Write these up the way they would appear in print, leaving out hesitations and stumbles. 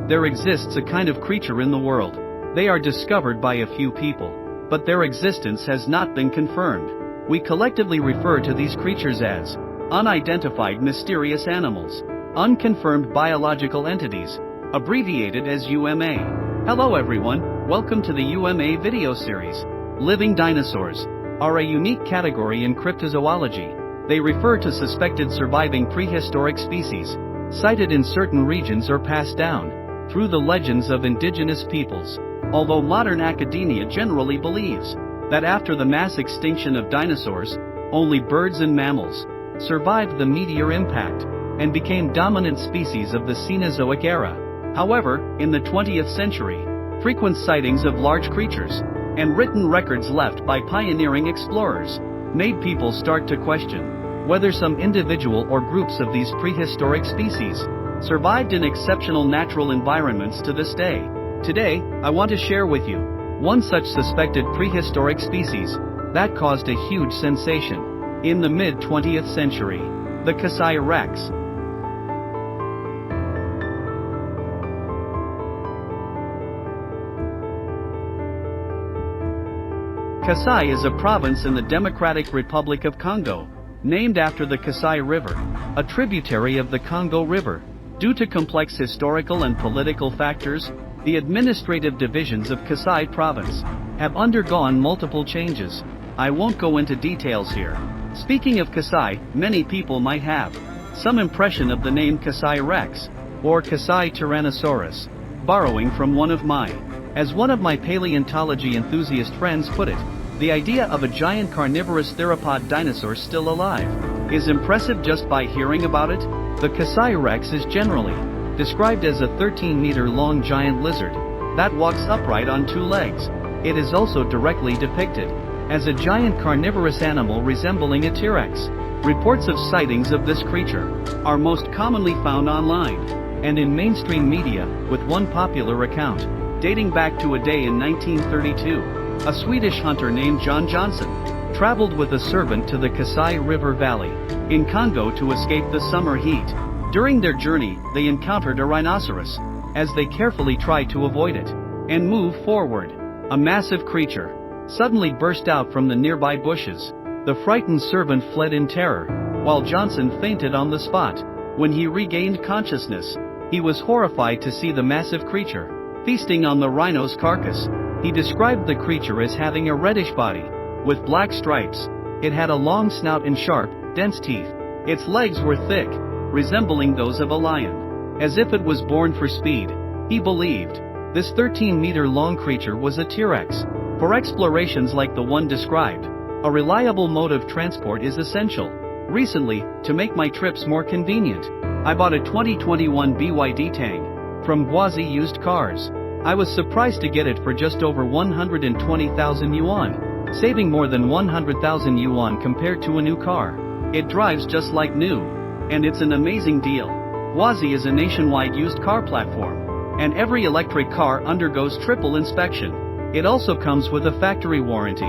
There exists a kind of creature in the world. They are discovered by a few people, but their existence has not been confirmed. We collectively refer to these creatures as unidentified mysterious animals, unconfirmed biological entities, abbreviated as UMA. Hello everyone, welcome to the UMA video series. Living dinosaurs are a unique category in cryptozoology. They refer to suspected surviving prehistoric species, sighted in certain regions or passed down through the legends of indigenous peoples. Although modern academia generally believes that after the mass extinction of dinosaurs, only birds and mammals survived the meteor impact and became dominant species of the Cenozoic era. However, in the 20th century, frequent sightings of large creatures and written records left by pioneering explorers made people start to question whether some individual or groups of these prehistoric species survived in exceptional natural environments to this day. Today, I want to share with you one such suspected prehistoric species that caused a huge sensation in the mid-20th century, the Kasai rex. Kasai is a province in the Democratic Republic of Congo, named after the Kasai River, a tributary of the Congo River. Due to complex historical and political factors, the administrative divisions of Kasai province have undergone multiple changes. I won't go into details here. Speaking of Kasai, many people might have some impression of the name Kasai rex, or Kasai Tyrannosaurus, borrowing from one of my paleontology enthusiast friends put it, the idea of a giant carnivorous theropod dinosaur still alive is impressive just by hearing about it. The Kasai rex is generally described as a 13-meter-long giant lizard that walks upright on two legs. It is also directly depicted as a giant carnivorous animal resembling a T-Rex. Reports of sightings of this creature are most commonly found online and in mainstream media, with one popular account dating back to a day in 1932. A Swedish hunter named John Johnson traveled with a servant to the Kasai River Valley in Congo to escape the summer heat. During their journey, they encountered a rhinoceros. As they carefully tried to avoid it and move forward, a massive creature suddenly burst out from the nearby bushes. The frightened servant fled in terror, while Johnson fainted on the spot. When he regained consciousness, he was horrified to see the massive creature feasting on the rhino's carcass. He described the creature as having a reddish body with black stripes. It had a long snout and sharp, dense teeth. Its legs were thick, resembling those of a lion, as if it was born for speed. He believed this 13-meter-long creature was a T-Rex. For explorations like the one described, a reliable mode of transport is essential. Recently, to make my trips more convenient, I bought a 2021 BYD Tang from Guazi Used Cars. I was surprised to get it for just over 120,000 yuan, saving more than 100,000 yuan compared to a new car. It drives just like new, and it's an amazing deal. Guazi is a nationwide used car platform, and every electric car undergoes triple inspection. It also comes with a factory warranty,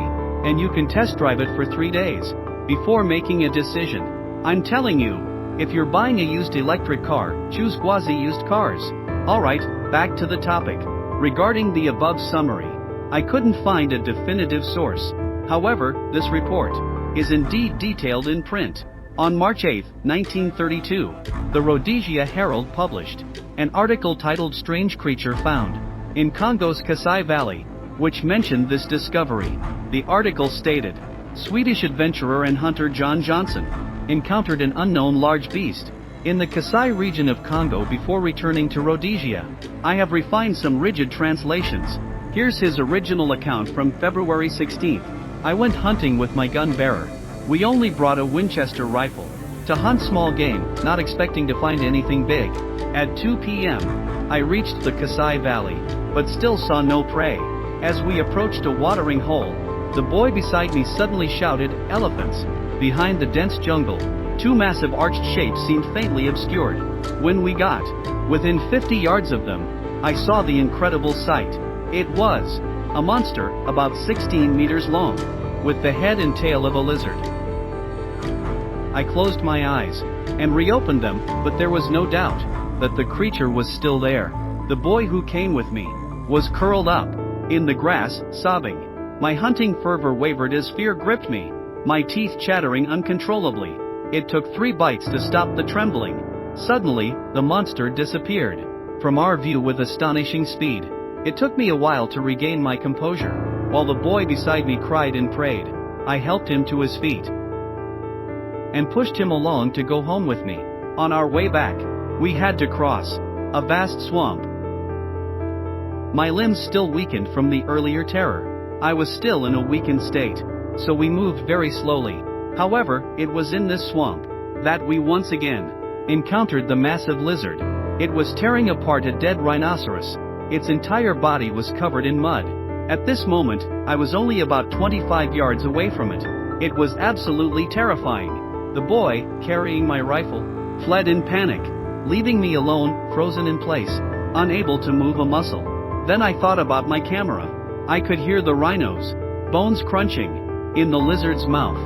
and you can test drive it for 3 days before making a decision. I'm telling you, if you're buying a used electric car, choose Guazi Used Cars. Alright, back to the topic. Regarding the above summary, I couldn't find a definitive source. However, this report is indeed detailed in print. On March 8, 1932, the Rhodesia Herald published an article titled "Strange Creature Found in Congo's Kasai Valley," which mentioned this discovery. The article stated, Swedish adventurer and hunter John Johnson encountered an unknown large beast in the Kasai region of Congo before returning to Rhodesia. I have refined some rigid translations. Here's his original account from February 16. I went hunting with my gun bearer. We only brought a Winchester rifle to hunt small game, not expecting to find anything big. At 2 p.m., I reached the Kasai Valley, but still saw no prey. As we approached a watering hole, the boy beside me suddenly shouted, "Elephants!" Behind the dense jungle, two massive arched shapes seemed faintly obscured. When we got within 50 yards of them, I saw the incredible sight. It was a monster about 16 meters long, with the head and tail of a lizard. I closed my eyes and reopened them, but there was no doubt that the creature was still there. The boy who came with me was curled up in the grass, sobbing. My hunting fervor wavered as fear gripped me, my teeth chattering uncontrollably. It took 3 bites to stop the trembling. Suddenly, the monster disappeared from our view with astonishing speed. It took me a while to regain my composure. While the boy beside me cried and prayed, I helped him to his feet and pushed him along to go home with me. On our way back, we had to cross a vast swamp. My limbs still weakened from the earlier terror. I was still in a weakened state, so we moved very slowly. However, it was in this swamp that we once again encountered the massive lizard. It was tearing apart a dead rhinoceros. Its entire body was covered in mud. At this moment, I was only about 25 yards away from it. It was absolutely terrifying. The boy, carrying my rifle, fled in panic, leaving me alone, frozen in place, unable to move a muscle. Then I thought about my camera. I could hear the rhino's bones crunching in the lizard's mouth.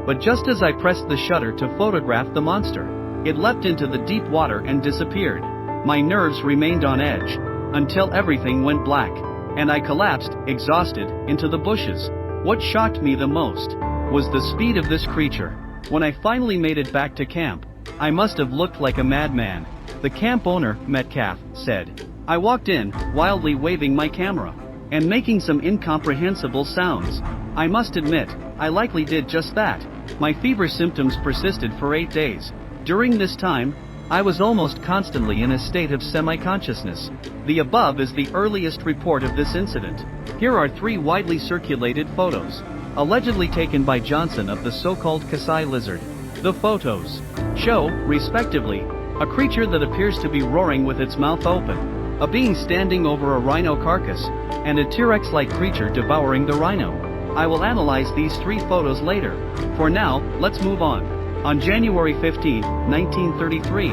But just as I pressed the shutter to photograph the monster, it leapt into the deep water and disappeared. My nerves remained on edge until everything went black, and I collapsed, exhausted, into the bushes. What shocked me the most was the speed of this creature. When I finally made it back to camp, I must have looked like a madman. The camp owner, Metcalf, said. I walked in, wildly waving my camera and making some incomprehensible sounds. I must admit, I likely did just that. My fever symptoms persisted for 8 days. During this time, I was almost constantly in a state of semi-consciousness. The above is the earliest report of this incident. Here are 3 widely circulated photos, allegedly taken by Johnson of the so-called Kasai lizard. The photos show, respectively, a creature that appears to be roaring with its mouth open, a being standing over a rhino carcass, and a T-Rex-like creature devouring the rhino. I will analyze these 3 photos later. For now, let's move on. On January 15, 1933,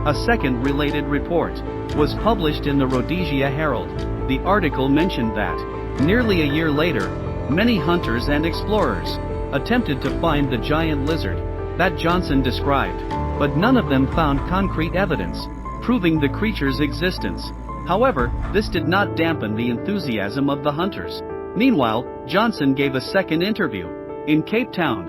a second related report was published in the Rhodesia Herald. The article mentioned that, nearly a year later, many hunters and explorers attempted to find the giant lizard that Johnson described, but none of them found concrete evidence proving the creature's existence. However, this did not dampen the enthusiasm of the hunters. Meanwhile, Johnson gave a second interview in Cape Town,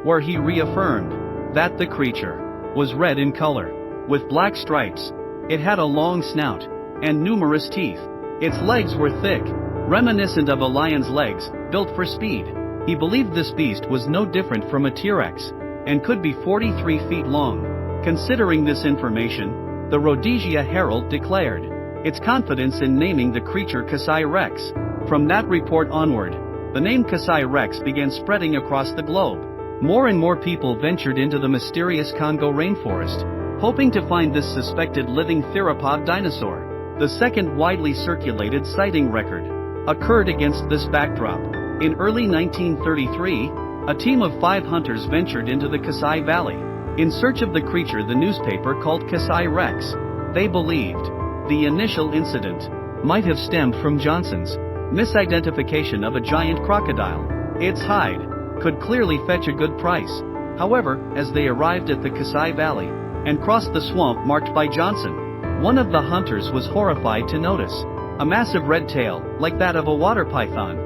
where he reaffirmed that the creature was red in color, with black stripes. It had a long snout and numerous teeth. Its legs were thick, reminiscent of a lion's legs, built for speed. He believed this beast was no different from a T-Rex and could be 43 feet long. Considering this information, the Rhodesia Herald declared its confidence in naming the creature Kasai Rex. From that report onward, the name Kasai Rex began spreading across the globe. More and more people ventured into the mysterious Congo rainforest, hoping to find this suspected living theropod dinosaur. The second widely circulated sighting record occurred against this backdrop. In early 1933, a team of 5 hunters ventured into the Kasai Valley in search of the creature the newspaper called Kasai Rex. They believed the initial incident might have stemmed from Johnson's misidentification of a giant crocodile. Its hide could clearly fetch a good price. However, as they arrived at the Kasai Valley and crossed the swamp marked by Johnson, one of the hunters was horrified to notice a massive red tail, like that of a water python,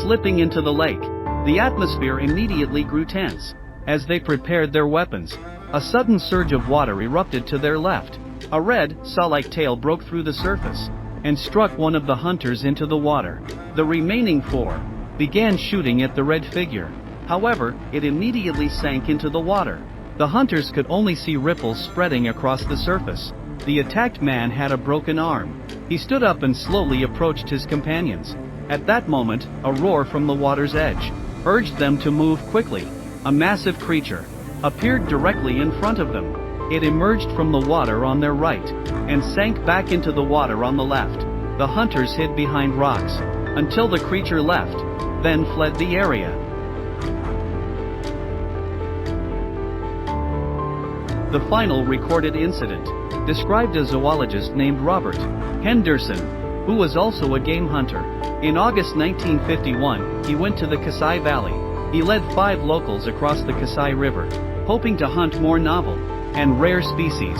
slipping into the lake. The atmosphere immediately grew tense. As they prepared their weapons, a sudden surge of water erupted to their left. A red, saw-like tail broke through the surface and struck one of the hunters into the water. The remaining 4 began shooting at the red figure. However, it immediately sank into the water. The hunters could only see ripples spreading across the surface. The attacked man had a broken arm. He stood up and slowly approached his companions. At that moment, a roar from the water's edge urged them to move quickly. A massive creature appeared directly in front of them. It emerged from the water on their right and sank back into the water on the left. The hunters hid behind rocks until the creature left, then fled the area. The final recorded incident described a zoologist named Robert Henderson, who was also a game hunter. In August 1951, he went to the Kasai Valley. He led 5 locals across the Kasai River, hoping to hunt more novel and rare species.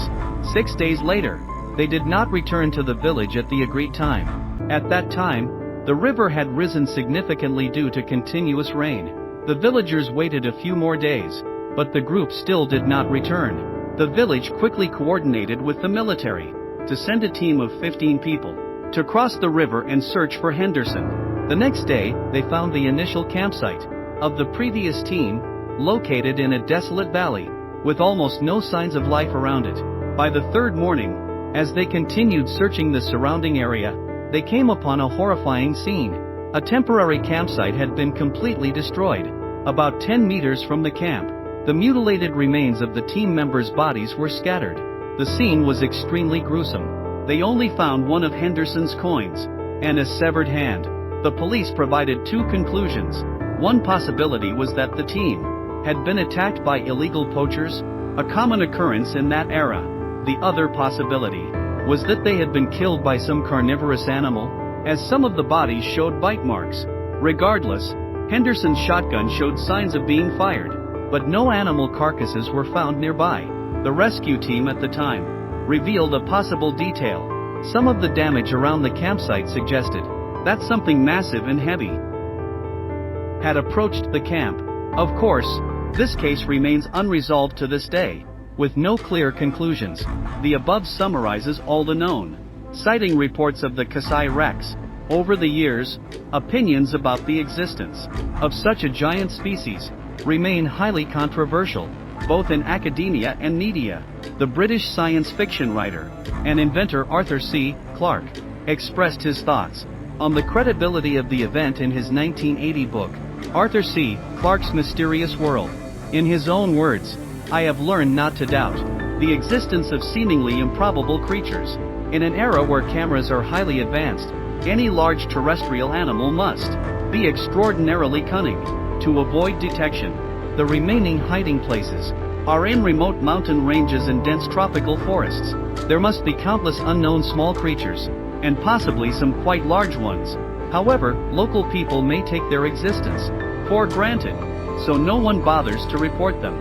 6 days later, they did not return to the village at the agreed time. At that time, the river had risen significantly due to continuous rain. The villagers waited a few more days, but the group still did not return. The village quickly coordinated with the military to send a team of 15 people to cross the river and search for Henderson. The next day, they found the initial campsite of the previous team, located in a desolate valley, with almost no signs of life around it. By the third morning, as they continued searching the surrounding area, they came upon a horrifying scene. A temporary campsite had been completely destroyed. About 10 meters from the camp, the mutilated remains of the team members' bodies were scattered. The scene was extremely gruesome. They only found one of Henderson's coins and a severed hand. The police provided two conclusions. One possibility was that the team had been attacked by illegal poachers, a common occurrence in that era. The other possibility was that they had been killed by some carnivorous animal, as some of the bodies showed bite marks. Regardless, Henderson's shotgun showed signs of being fired, but no animal carcasses were found nearby. The rescue team at the time revealed a possible detail. Some of the damage around the campsite suggested that something massive and heavy had approached the camp. Of course, this case remains unresolved to this day, with no clear conclusions. The above summarizes all the known sighting reports of the Kasai Rex. Over the years, opinions about the existence of such a giant species remain highly controversial, both in academia and media. The British science fiction writer and inventor Arthur C. Clarke expressed his thoughts on the credibility of the event in his 1980 book, Arthur C. Clarke's Mysterious World. In his own words, "I have learned not to doubt the existence of seemingly improbable creatures. In an era where cameras are highly advanced, any large terrestrial animal must be extraordinarily cunning to avoid detection. The remaining hiding places are in remote mountain ranges and dense tropical forests. There must be countless unknown small creatures, and possibly some quite large ones. However, local people may take their existence for granted, so no one bothers to report them."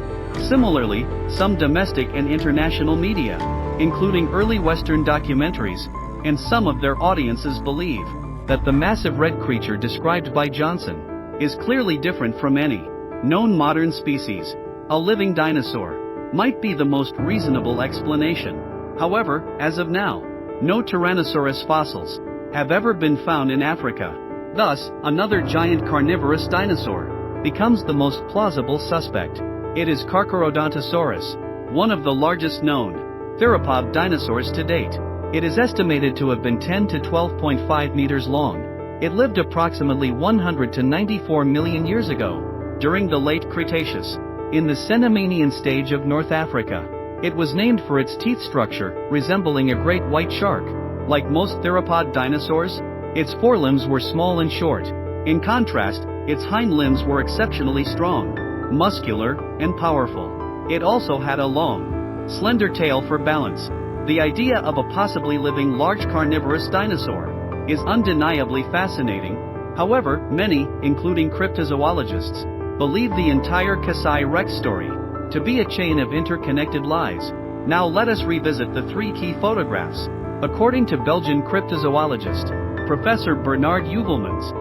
Similarly, some domestic and international media, including early Western documentaries, and some of their audiences believe that the massive red creature described by Johnson is clearly different from any known modern species. A living dinosaur might be the most reasonable explanation. However, as of now, no Tyrannosaurus fossils have ever been found in Africa. Thus, another giant carnivorous dinosaur becomes the most plausible suspect. It is Carcharodontosaurus, one of the largest known theropod dinosaurs to date. It is estimated to have been 10 to 12.5 meters long. It lived approximately 100 to 94 million years ago, during the late Cretaceous, in the Cenomanian stage of North Africa. It was named for its teeth structure, resembling a great white shark. Like most theropod dinosaurs, its forelimbs were small and short. In contrast, its hind limbs were exceptionally strong, muscular, and powerful. It also had a long, slender tail for balance. The idea of a possibly living large carnivorous dinosaur is undeniably fascinating. However, many, including cryptozoologists, believe the entire Kasai Rex story to be a chain of interconnected lies. Now let us revisit the three key photographs. According to Belgian cryptozoologist Professor Bernard Heuvelmans,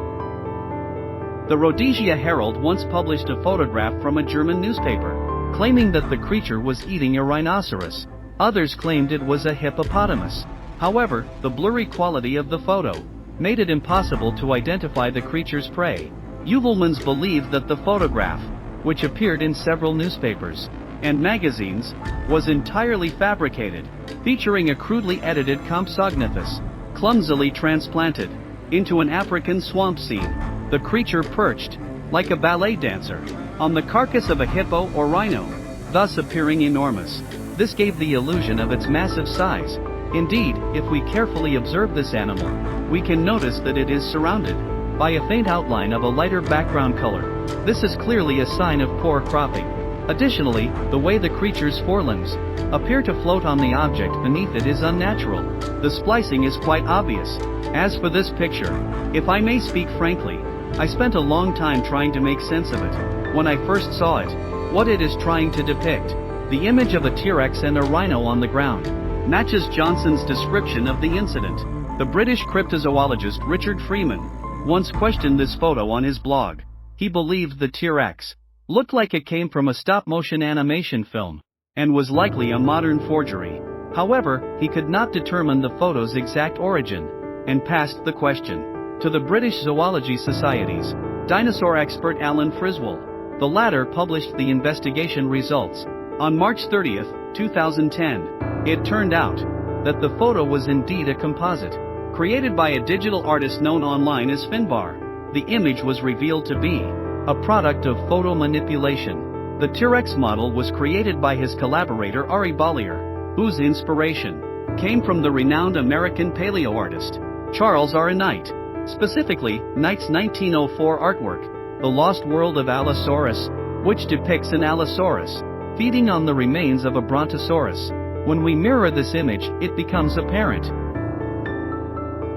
the Rhodesia Herald once published a photograph from a German newspaper, claiming that the creature was eating a rhinoceros. Others claimed it was a hippopotamus. However, the blurry quality of the photo made it impossible to identify the creature's prey. Heuvelmans believed that the photograph, which appeared in several newspapers and magazines, was entirely fabricated, featuring a crudely edited Compsognathus, clumsily transplanted into an African swamp scene. The creature perched, like a ballet dancer, on the carcass of a hippo or rhino, thus appearing enormous. This gave the illusion of its massive size. Indeed, if we carefully observe this animal, we can notice that it is surrounded by a faint outline of a lighter background color. This is clearly a sign of poor cropping. Additionally, the way the creature's forelimbs appear to float on the object beneath it is unnatural. The splicing is quite obvious. As for this picture, if I may speak frankly, I spent a long time trying to make sense of it. When I first saw it, what it is trying to depict, The image of a T-Rex and a rhino on the ground matches Johnson's description of the incident. The British cryptozoologist Richard Freeman once questioned this photo on his blog. He believed the T-Rex looked like it came from a stop-motion animation film and was likely a modern forgery. However, he could not determine the photo's exact origin and passed the question to the British Zoology Society's dinosaur expert Alan Friswell. The latter published the investigation results on March 30, 2010. It turned out that the photo was indeed a composite created by a digital artist known online as Finbar. The image was revealed to be a product of photo manipulation. The T-Rex model was created by his collaborator Ari Bollier, whose inspiration came from the renowned American paleo artist Charles R. Knight, specifically Knight's 1904 artwork, The Lost World of Allosaurus, which depicts an Allosaurus feeding on the remains of a Brontosaurus. When we mirror this image, it becomes apparent.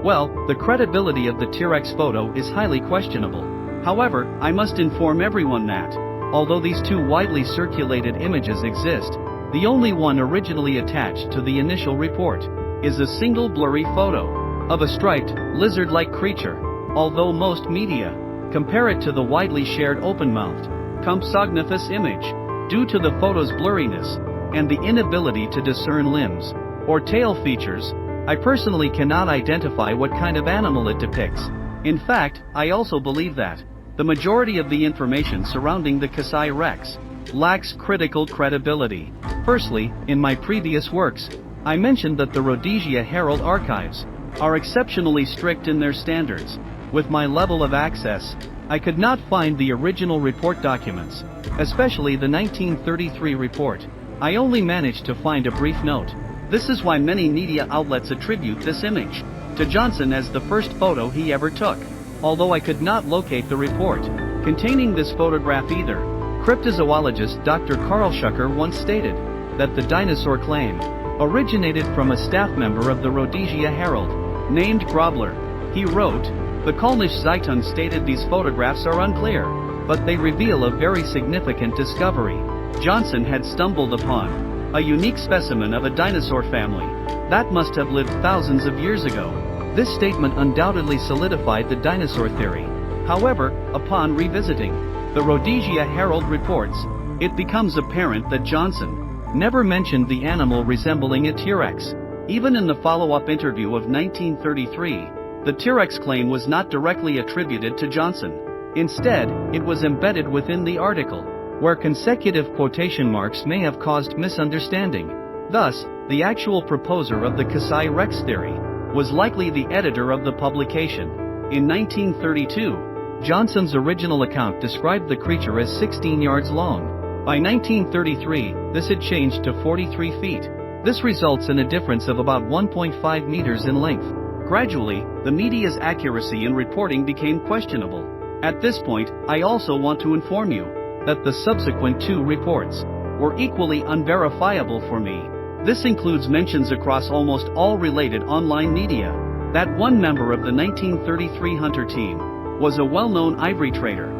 Well, the credibility of the T-Rex photo is highly questionable. However, I must inform everyone that, although these two widely circulated images exist, the only one originally attached to the initial report is a single blurry photo of a striped, lizard-like creature. Although most media compare it to the widely shared open-mouthed Compsognathus image, due to the photo's blurriness and the inability to discern limbs or tail features, I personally cannot identify what kind of animal it depicts. In fact, I also believe that the majority of the information surrounding the Kasai Rex lacks critical credibility. Firstly, in my previous works, I mentioned that the Rhodesia Herald archives are exceptionally strict in their standards. With my level of access, I could not find the original report documents, especially the 1933 report. I only managed to find a brief note. This is why many media outlets attribute this image to Johnson as the first photo he ever took. Although I could not locate the report containing this photograph either, cryptozoologist Dr. Carl Schucker once stated that the dinosaur claim originated from a staff member of the Rhodesia Herald named Grobler. He wrote, "The Kölnische Zeitung stated these photographs are unclear, but they reveal a very significant discovery. Johnson had stumbled upon a unique specimen of a dinosaur family that must have lived thousands of years ago." This statement undoubtedly solidified the dinosaur theory. However, upon revisiting the Rhodesia Herald reports, it becomes apparent that Johnson never mentioned the animal resembling a T-Rex. Even in the follow-up interview of 1933, the T-Rex claim was not directly attributed to Johnson. Instead, it was embedded within the article, where consecutive quotation marks may have caused misunderstanding. Thus, the actual proposer of the Kasai Rex theory was likely the editor of the publication. In 1932, Johnson's original account described the creature as 16 yards long. By 1933, this had changed to 43 feet. This results in a difference of about 1.5 meters in length. Gradually, the media's accuracy in reporting became questionable. At this point, I also want to inform you that the subsequent two reports were equally unverifiable for me. This includes mentions across almost all related online media that one member of the 1933 hunter team was a well-known ivory trader.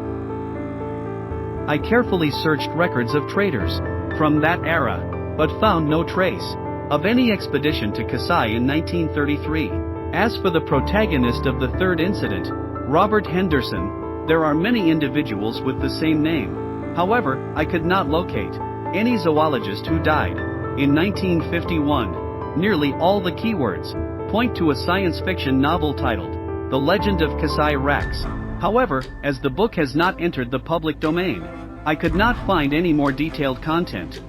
I carefully searched records of traders from that era, but found no trace of any expedition to Kasai in 1933. As for the protagonist of the third incident, Robert Henderson, there are many individuals with the same name. However, I could not locate any zoologist who died in 1951. Nearly all the keywords point to a science fiction novel titled The Legend of Kasai Rex. However, as the book has not entered the public domain, I could not find any more detailed content.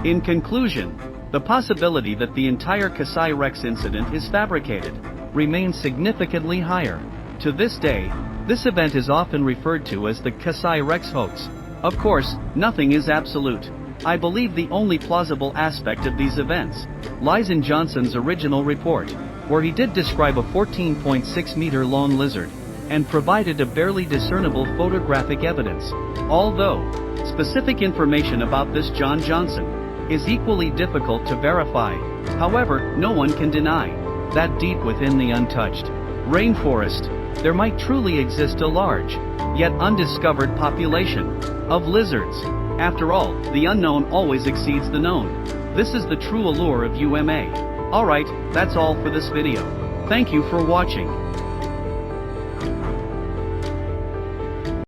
In conclusion, the possibility that the entire Kasai Rex incident is fabricated remains significantly higher. To this day, this event is often referred to as the Kasai Rex hoax. Of course, nothing is absolute. I believe the only plausible aspect of these events lies in Johnson's original report, where he did describe a 14.6 meter long lizard and provided a barely discernible photographic evidence. Although specific information about this John Johnson is equally difficult to verify, however, no one can deny that deep within the untouched rainforest, there might truly exist a large, yet undiscovered population of lizards. After all, the unknown always exceeds the known. This is the true allure of UMA. Alright, that's all for this video. Thank you for watching.